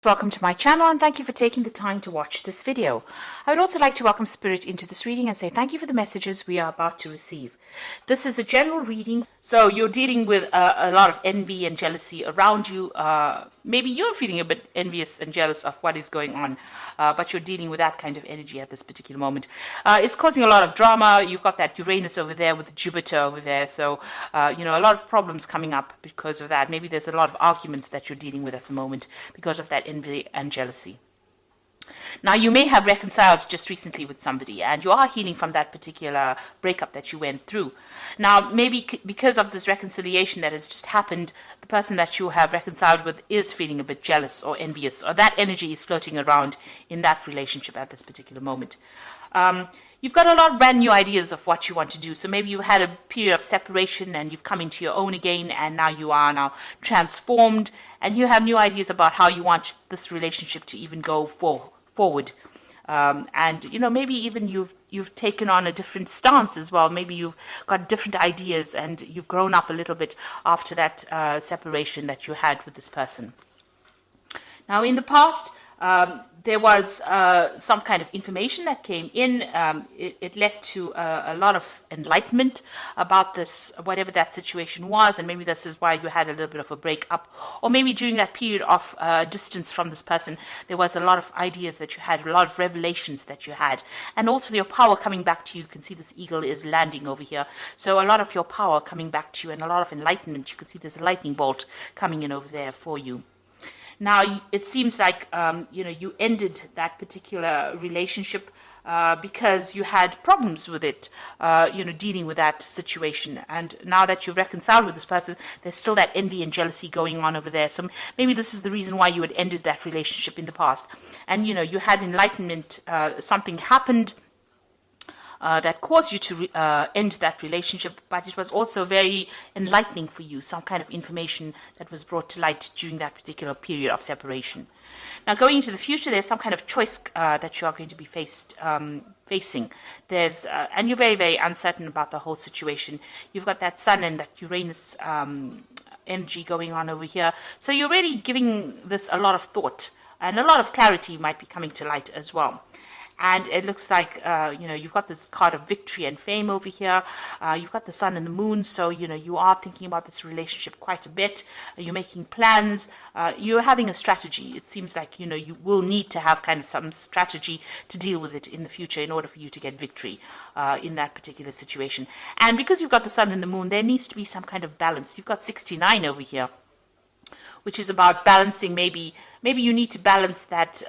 Welcome to my channel and thank you for taking the time to watch this video. I would also like to welcome Spirit into this reading and say thank you for the messages we are about to receive. This is a general reading, so you're dealing with a lot of envy and jealousy around you. Maybe you're feeling a bit envious and jealous of what is going on, but you're dealing with that kind of energy at this particular moment. It's causing a lot of drama. You've got that Uranus over there with the Jupiter over there, so a lot of problems coming up because of that. Maybe there's a lot of arguments that you're dealing with at the moment because of that envy and jealousy. Now, you may have reconciled just recently with somebody and you are healing from that particular breakup that you went through. Now, maybe because of this reconciliation that has just happened, the person that you have reconciled with is feeling a bit jealous or envious, or that energy is floating around in that relationship at this particular moment. You've got a lot of brand new ideas of what you want to do. So maybe you had a period of separation and you've come into your own again, and now you are now transformed and you have new ideas about how you want this relationship to even go forward. Maybe even you've taken on a different stance as well. Maybe you've got different ideas and you've grown up a little bit after that separation that you had with this person. Now, in the past, there was some kind of information that came in. It led to a lot of enlightenment about this, whatever that situation was, and maybe this is why you had a little bit of a break-up. Or maybe during that period of distance from this person, there was a lot of ideas that you had, a lot of revelations that you had, and also your power coming back to you. You can see this eagle is landing over here. So a lot of your power coming back to you and a lot of enlightenment. You can see there's a lightning bolt coming in over there for you. Now, it seems like, you ended that particular relationship because you had problems with it, dealing with that situation. And now that you've reconciled with this person, there's still that envy and jealousy going on over there. So maybe this is the reason why you had ended that relationship in the past. And, you had enlightenment, something happened that caused you to end that relationship, but it was also very enlightening for you, some kind of information that was brought to light during that particular period of separation. Now, going into the future, there's some kind of choice that you are going to be facing. And you're very, very uncertain about the whole situation. You've got that Sun and that Uranus energy going on over here. So you're really giving this a lot of thought, and a lot of clarity might be coming to light as well. And it looks like, you've got this card of victory and fame over here. You've got the sun and the moon. So, you are thinking about this relationship quite a bit. You're making plans. You're having a strategy. It seems like, you will need to have kind of some strategy to deal with it in the future in order for you to get victory in that particular situation. And because you've got the sun and the moon, there needs to be some kind of balance. You've got 69 over here, which is about balancing. Maybe you need to balance that,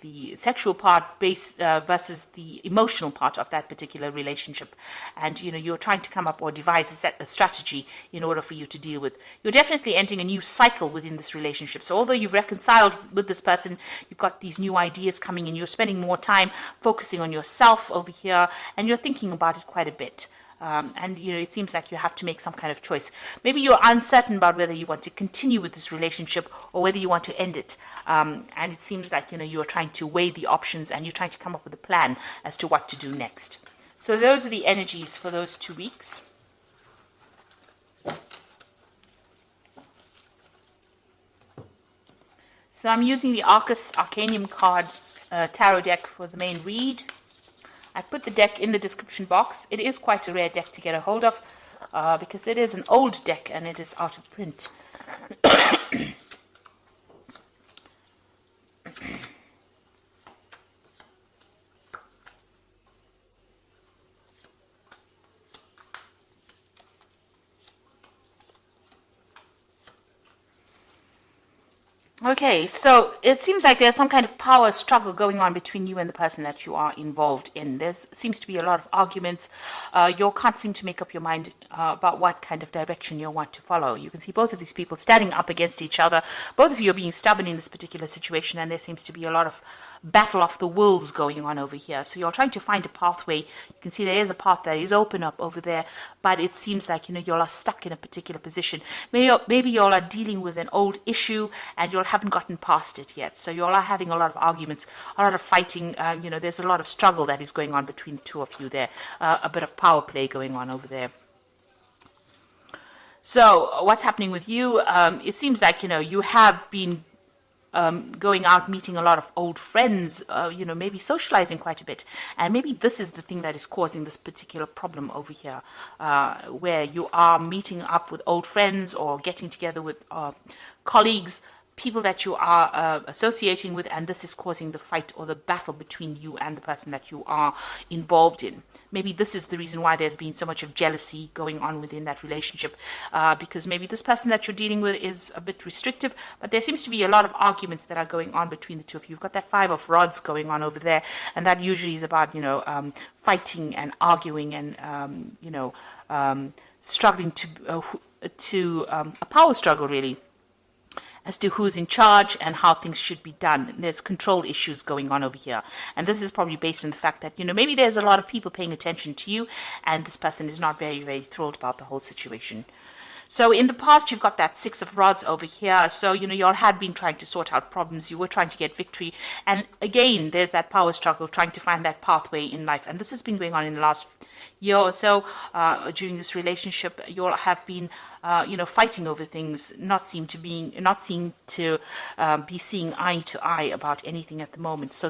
the sexual part versus the emotional part of that particular relationship. And, you're trying to come up or devise a strategy in order for you to deal with. You're definitely entering a new cycle within this relationship. So although you've reconciled with this person, you've got these new ideas coming in. You're spending more time focusing on yourself over here, and you're thinking about it quite a bit. It seems like you have to make some kind of choice. Maybe you're uncertain about whether you want to continue with this relationship or whether you want to end it. And it seems like, you're trying to weigh the options and you're trying to come up with a plan as to what to do next. So those are the energies for those 2 weeks. So I'm using the Arcus Arcanium cards tarot deck for the main read. I put the deck in the description box. It is quite a rare deck to get a hold of because it is an old deck and it is out of print. Okay, so it seems like there's some kind of power struggle going on between you and the person that you are involved in. There seems to be a lot of arguments. You can't seem to make up your mind about what kind of direction you want to follow. You can see both of these people standing up against each other. Both of you are being stubborn in this particular situation, and there seems to be a lot of battle of the wills going on over here. So you're trying to find a pathway. You can see there is a path that is open up over there, but it seems like, you all are stuck in a particular position. Maybe you all are dealing with an old issue and you all haven't gotten past it yet. So you all are having a lot of arguments, a lot of fighting. There's a lot of struggle that is going on between the two of you there. A bit of power play going on over there. So what's happening with you? It seems like, you have been going out, meeting a lot of old friends, maybe socializing quite a bit. And maybe this is the thing that is causing this particular problem over here, where you are meeting up with old friends or getting together with colleagues, people that you are associating with, and this is causing the fight or the battle between you and the person that you are involved in. Maybe this is the reason why there's been so much of jealousy going on within that relationship, because maybe this person that you're dealing with is a bit restrictive, but there seems to be a lot of arguments that are going on between the two of you. You've got that Five of Rods going on over there, and that usually is about, fighting and arguing and, struggling to a power struggle, really, as to who's in charge and how things should be done. There's control issues going on over here. And this is probably based on the fact that, maybe there's a lot of people paying attention to you, and this person is not very, very thrilled about the whole situation. So in the past, you've got that Six of Rods over here. So, you all had been trying to sort out problems. You were trying to get victory. And again, there's that power struggle, trying to find that pathway in life. And this has been going on in the last year or so. During this relationship, you all have been fighting over things, not seem to be seeing eye to eye about anything at the moment. So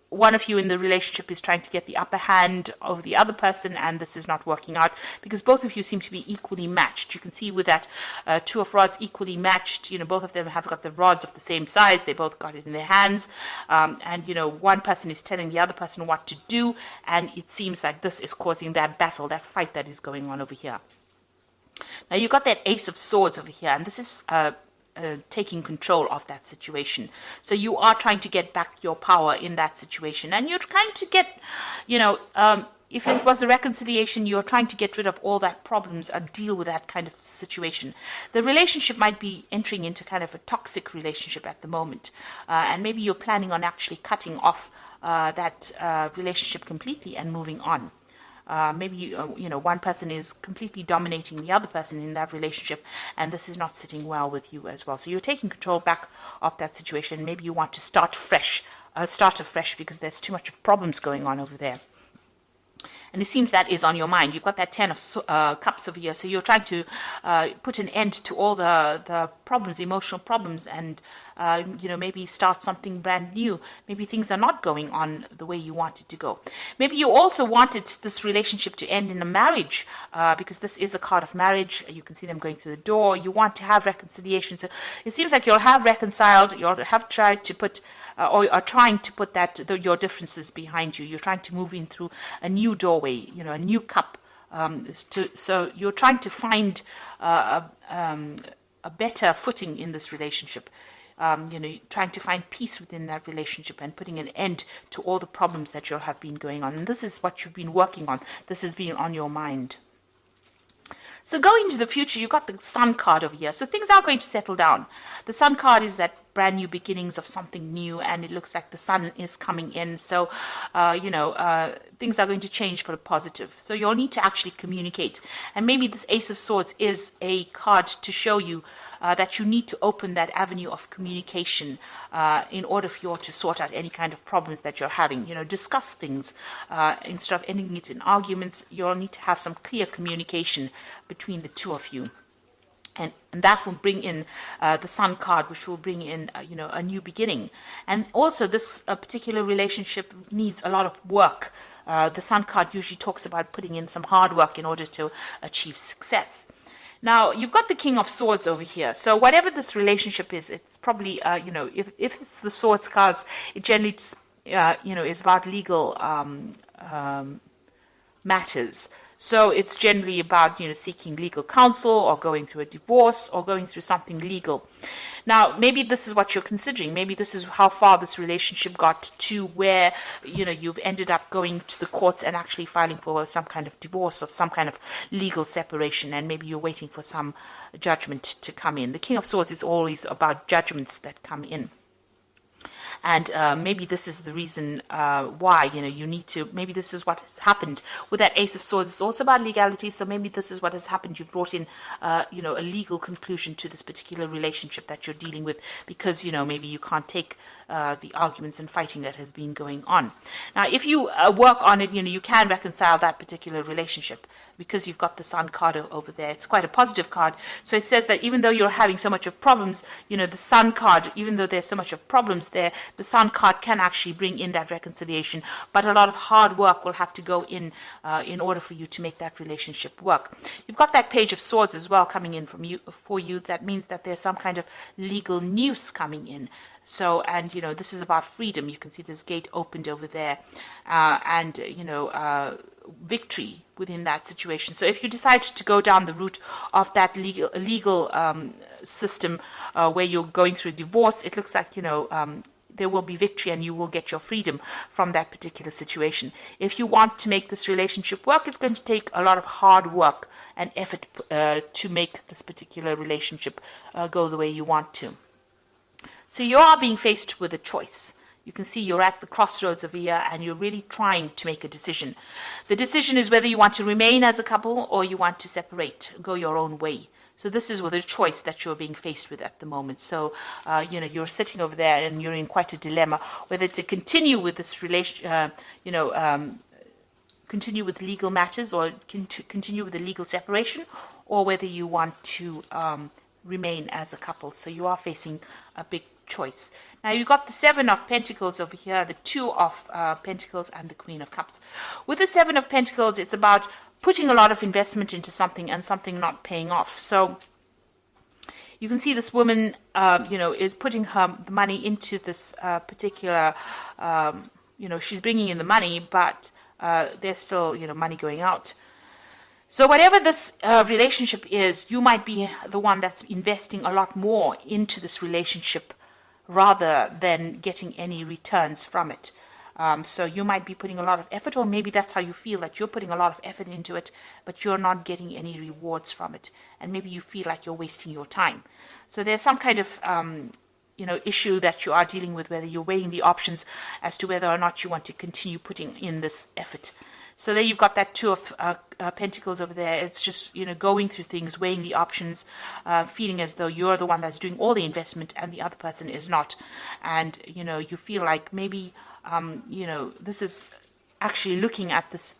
one of you in the relationship is trying to get the upper hand over the other person, and this is not working out because both of you seem to be equally matched. You can see with that Two of Rods equally matched, both of them have got the rods of the same size. They both got it in their hands. And one person is telling the other person what to do, and it seems like this is causing that battle, that fight that is going on over here. Now you've got that Ace of Swords over here, and this is taking control of that situation. So you are trying to get back your power in that situation, and you're trying to get, if it was a reconciliation, you're trying to get rid of all that problems and deal with that kind of situation. The relationship might be entering into kind of a toxic relationship at the moment, and maybe you're planning on actually cutting off that relationship completely and moving on. Maybe one person is completely dominating the other person in that relationship, and this is not sitting well with you as well. So you're taking control back of that situation. Maybe you want to start afresh because there's too much of problems going on over there. And it seems that is on your mind. You've got that Ten of Cups over here. So you're trying to put an end to all the problems, emotional problems, and, maybe start something brand new. Maybe things are not going on the way you want it to go. Maybe you also wanted this relationship to end in a marriage, because this is a card of marriage. You can see them going through the door. You want to have reconciliation. So it seems like you'll have reconciled. You'll have tried to put or are trying to put your differences behind you. You're trying to move in through a new doorway, a new cup. So you're trying to find a better footing in this relationship. Trying to find peace within that relationship and putting an end to all the problems that you have been going on. And this is what you've been working on. This has been on your mind. So going into the future, you've got the Sun card over here. So things are going to settle down. The Sun card is that brand new beginnings of something new, and it looks like the sun is coming in. So, things are going to change for the positive. So you'll need to actually communicate. And maybe this Ace of Swords is a card to show you that you need to open that avenue of communication in order for you to sort out any kind of problems that you're having. Discuss things instead of ending it in arguments. You'll need to have some clear communication between the two of you. And that will bring in the Sun card, which will bring in, a new beginning. And also, this particular relationship needs a lot of work. The Sun card usually talks about putting in some hard work in order to achieve success. Now, you've got the King of Swords over here. So whatever this relationship is, it's probably, if it's the Swords cards, it generally, is about legal matters. So it's generally about, seeking legal counsel or going through a divorce or going through something legal. Now, maybe this is what you're considering. Maybe this is how far this relationship got to where, you've ended up going to the courts and actually filing for some kind of divorce or some kind of legal separation. And maybe you're waiting for some judgment to come in. The King of Swords is always about judgments that come in. And maybe this is the reason why, you need to, maybe this is what has happened with that Ace of Swords. It's also about legality, so maybe this is what has happened. You've brought in, a legal conclusion to this particular relationship that you're dealing with because, maybe you can't take the arguments and fighting that has been going on. Now, if you work on it, you can reconcile that particular relationship because you've got the Sun card over there. It's quite a positive card. So it says that even though you're having so much of problems, the Sun card, even though there's so much of problems there, the Sun card can actually bring in that reconciliation. But a lot of hard work will have to go in order for you to make that relationship work. You've got that Page of Swords as well coming in for you. That means that there's some kind of legal news coming in. So, and this is about freedom. You can see this gate opened over there, and victory within that situation. So if you decide to go down the route of that legal system where you're going through divorce, it looks like there will be victory and you will get your freedom from that particular situation. If you want to make this relationship work, it's going to take a lot of hard work and effort to make this particular relationship go the way you want to. So you are being faced with a choice. You can see you're at the crossroads of here and you're really trying to make a decision. The decision is whether you want to remain as a couple or you want to separate, go your own way. So this is with a choice that you're being faced with at the moment. So, you're sitting over there and you're in quite a dilemma, whether to continue with this continue with legal matters or continue with the legal separation, or whether you want to remain as a couple. So you are facing a big choice. Now you've got the Seven of Pentacles over here, the Two of Pentacles, and the Queen of Cups. With the Seven of Pentacles, it's about putting a lot of investment into something and something not paying off. So you can see this woman, is putting her money into this particular, she's bringing in the money, but there's still, money going out. So whatever this relationship is, you might be the one that's investing a lot more into this relationship rather than getting any returns from it. So you might be putting a lot of effort, or maybe that's how you feel, that you're putting a lot of effort into it, but you're not getting any rewards from it. And maybe you feel like you're wasting your time. So there's some kind of, issue that you are dealing with, whether you're weighing the options as to whether or not you want to continue putting in this effort. So there you've got that Two of Pentacles over there. It's just, going through things, weighing the options, feeling as though you're the one that's doing all the investment and the other person is not. And, you feel like maybe, this is actually looking at this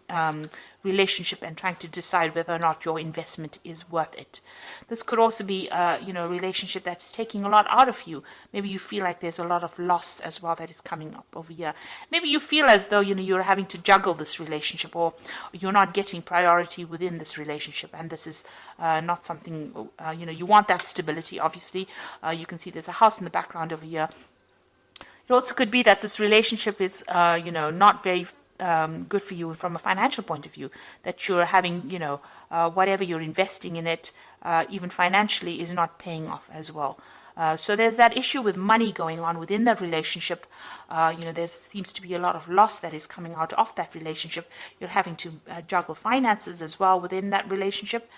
relationship and trying to decide whether or not your investment is worth it. This could also be, a relationship that's taking a lot out of you. Maybe you feel like there's a lot of loss as well that is coming up over here. Maybe you feel as though, you're having to juggle this relationship, or you're not getting priority within this relationship. And this is not something, you want that stability, obviously. You can see there's a house in the background over here. It also could be that this relationship is, not very good for you from a financial point of view, that you're having, whatever you're investing in it, even financially, is not paying off as well. So there's that issue with money going on within that relationship. There seems to be a lot of loss that is coming out of that relationship. You're having to juggle finances as well within that relationship.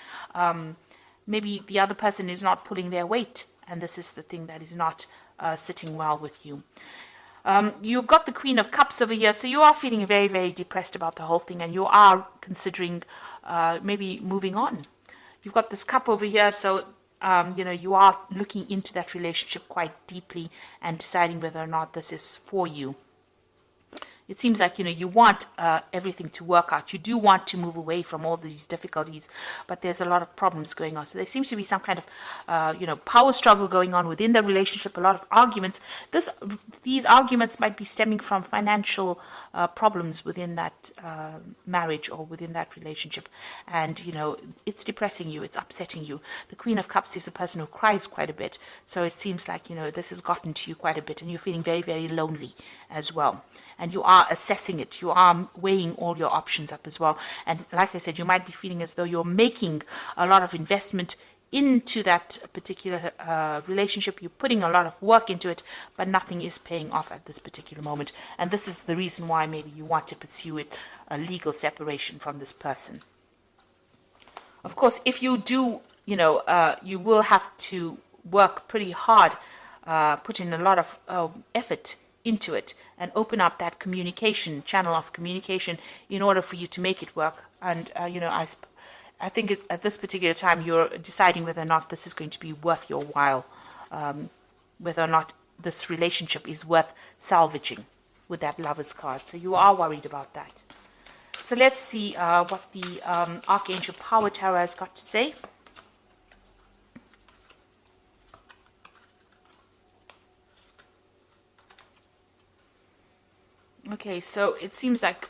Maybe the other person is not pulling their weight, and this is the thing that is not sitting well with you. You've got the Queen of Cups over here, so you are feeling very, very depressed about the whole thing, and you are considering maybe moving on. You've got this cup over here, so you are looking into that relationship quite deeply and deciding whether or not this is for you. It seems like, you want everything to work out. You do want to move away from all these difficulties, but there's a lot of problems going on. So there seems to be some kind of, power struggle going on within the relationship, a lot of arguments. These arguments might be stemming from financial problems within that marriage or within that relationship. And, it's depressing you, it's upsetting you. The Queen of Cups is a person who cries quite a bit. So it seems like, this has gotten to you quite a bit, and you're feeling very, very lonely as well. And you are assessing it. You are weighing all your options up as well. And like I said, you might be feeling as though you're making a lot of investment into that particular relationship. You're putting a lot of work into it, but nothing is paying off at this particular moment. And this is the reason why maybe you want to pursue it, a legal separation from this person. Of course, if you do, you will have to work pretty hard, put in a lot of effort into it, and open up that channel of communication in order for you to make it work. And I think at this particular time you're deciding whether or not this is going to be worth your while, whether or not this relationship is worth salvaging with that Lover's card. So you are worried about that. So let's see what the Archangel Power Tarot has got to say. Okay, so it seems like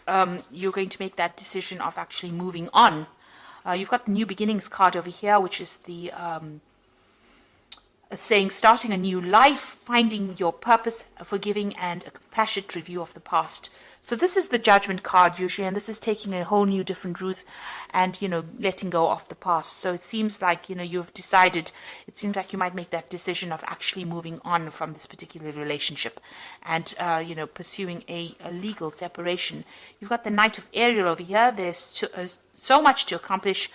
you're going to make that decision of actually moving on. You've got the New Beginnings card over here, which is the saying starting a new life, finding your purpose, forgiving, and a compassionate review of the past. So this is the Judgment card usually, and this is taking a whole new different route and, letting go of the past. So it seems like, you've decided, it seems like you might make that decision of actually moving on from this particular relationship and, pursuing a legal separation. You've got the Knight of Ariel over here. There's so much to accomplish.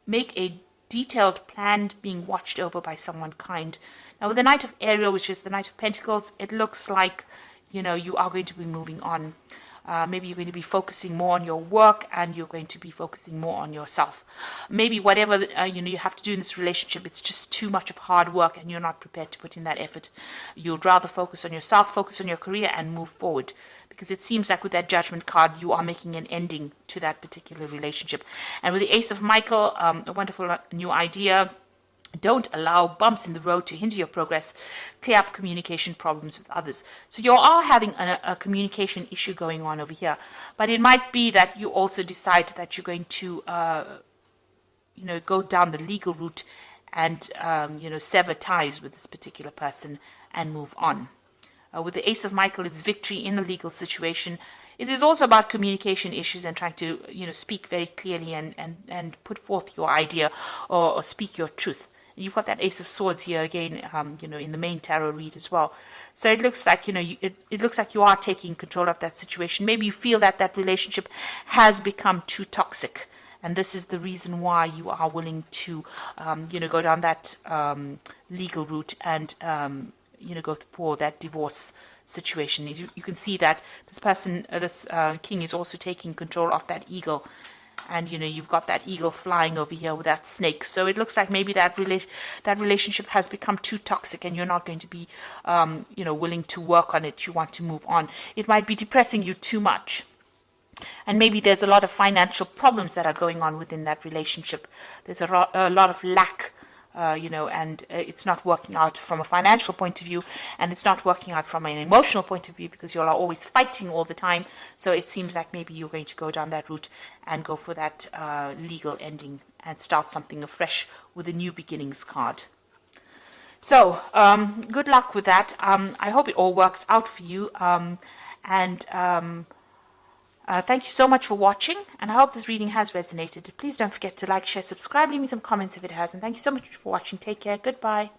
Make a detailed plan being watched over by someone kind. Now with the Knight of Ariel, which is the Knight of Pentacles, it looks like you are going to be moving on. Maybe you're going to be focusing more on your work, and you're going to be focusing more on yourself. Maybe whatever you have to do in this relationship, it's just too much of hard work and you're not prepared to put in that effort. You'd rather focus on yourself, focus on your career, and move forward. Because it seems like with that Judgment card, you are making an ending to that particular relationship. And with the Ace of Michael, a wonderful new idea. Don't allow bumps in the road to hinder your progress. Clear up communication problems with others. So you are having a communication issue going on over here. But it might be that you also decide that you're going to, go down the legal route and, sever ties with this particular person and move on. With the Ace of Michael, it's victory in a legal situation. It is also about communication issues and trying to, speak very clearly and put forth your idea or speak your truth. You've got that Ace of Swords here again, in the main tarot read as well. So it looks like, it looks like you are taking control of that situation. Maybe you feel that that relationship has become too toxic. And this is the reason why you are willing to, go down that legal route and, go for that divorce situation. You can see that this person, this king is also taking control of that eagle. And, you've got that eagle flying over here with that snake. So it looks like maybe that relationship has become too toxic and you're not going to be, willing to work on it. You want to move on. It might be depressing you too much. And maybe there's a lot of financial problems that are going on within that relationship. There's a lot of lack, and it's not working out from a financial point of view, and it's not working out from an emotional point of view because you're always fighting all the time. So it seems like maybe you're going to go down that route and go for that legal ending and start something afresh with a New Beginnings card. So good luck with that. I hope it all works out for you. Thank you so much for watching, and I hope this reading has resonated. Please don't forget to like, share, subscribe, leave me some comments if it has, and thank you so much for watching. Take care. Goodbye.